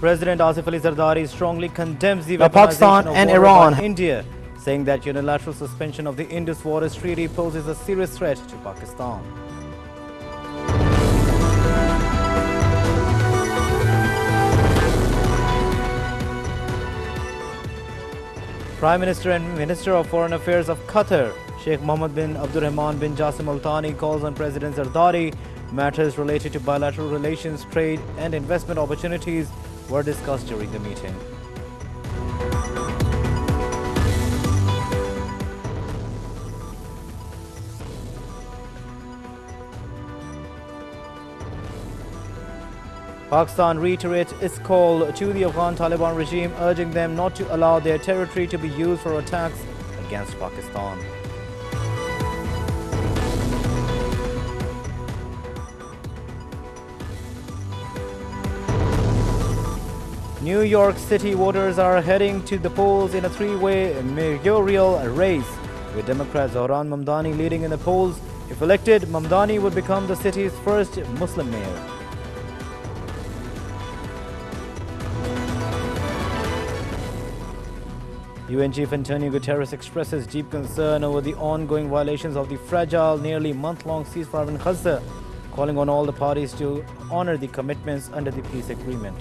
President Asif Ali Zardari strongly condemns the Pakistan weaponization of and water Iran. by India, saying that unilateral suspension of the Indus Waters Treaty poses a serious threat to Pakistan. Prime Minister and Minister of Foreign Affairs of Qatar, Sheikh Mohammed bin Abdurrahman bin Jassim Al Thani, calls on President Zardari. Matters related to bilateral relations, trade and investment opportunities were discussed during the meeting. Pakistan reiterates its call to the Afghan Taliban regime, urging them not to allow their territory to be used for attacks against Pakistan. New York City voters are heading to the polls in a three-way mayoral race, with Democrat Zohran Mamdani leading in the polls. If elected, Mamdani would become the city's first Muslim mayor. UN Chief Antonio Guterres expresses deep concern over the ongoing violations of the fragile, nearly month-long ceasefire in Gaza, calling on all the parties to honor the commitments under the peace agreement.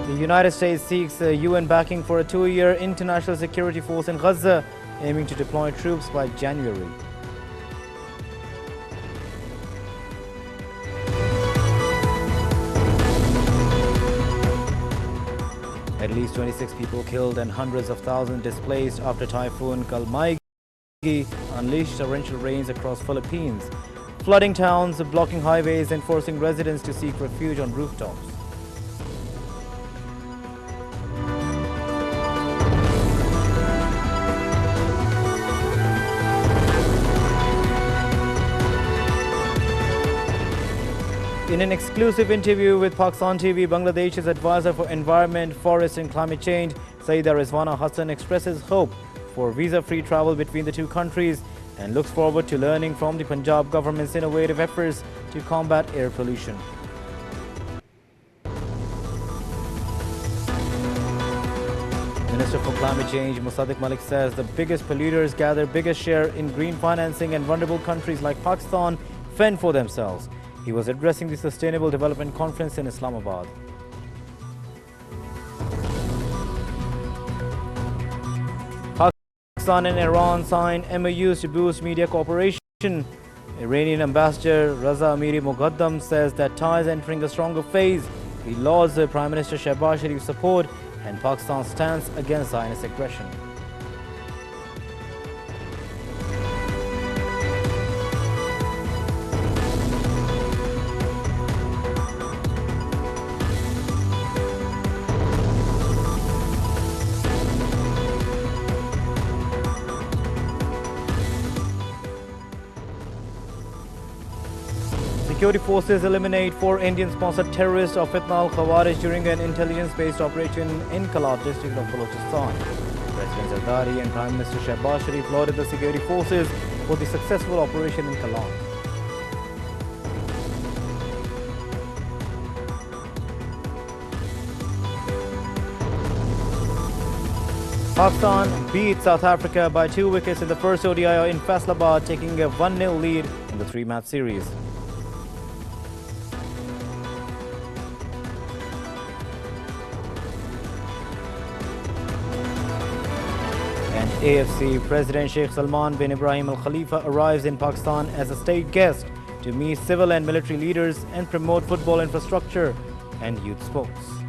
The United States seeks UN backing for a 2-year international security force in Gaza, aiming to deploy troops by January. At least 26 people killed and hundreds of thousands displaced after Typhoon Kalmaigi unleashed torrential rains across Philippines, flooding towns, blocking highways and forcing residents to seek refuge on rooftops. In an exclusive interview with Pakistan TV, Bangladesh's advisor for environment, forest and climate change, Saida Rizwana Hassan, expresses hope for visa-free travel between the two countries and looks forward to learning from the Punjab government's innovative efforts to combat air pollution. Minister for Climate Change Musaddiq Malik says the biggest polluters gather biggest share in green financing and vulnerable countries like Pakistan fend for themselves. He was addressing the Sustainable Development Conference in Islamabad. Pakistan and Iran signed MOUs to boost media cooperation. Iranian Ambassador Raza Amiri Muqaddam says that ties entering a stronger phase. He lauds Prime Minister Shehbaz Sharif's support and Pakistan's stance against Zionist aggression. Security forces eliminate 4 Indian-sponsored terrorists of Fitna al-Khawarij during an intelligence-based operation in Kalat district of Balochistan. President Zardari and Prime Minister Shehbaz Sharif lauded the security forces for the successful operation in Kalat. Pakistan beat South Africa by 2 wickets in the first ODI in Faisalabad, taking a 1-0 lead in the 3-match series. And AFC President Sheikh Salman bin Ibrahim Al Khalifa arrives in Pakistan as a state guest to meet civil and military leaders and promote football infrastructure and youth sports.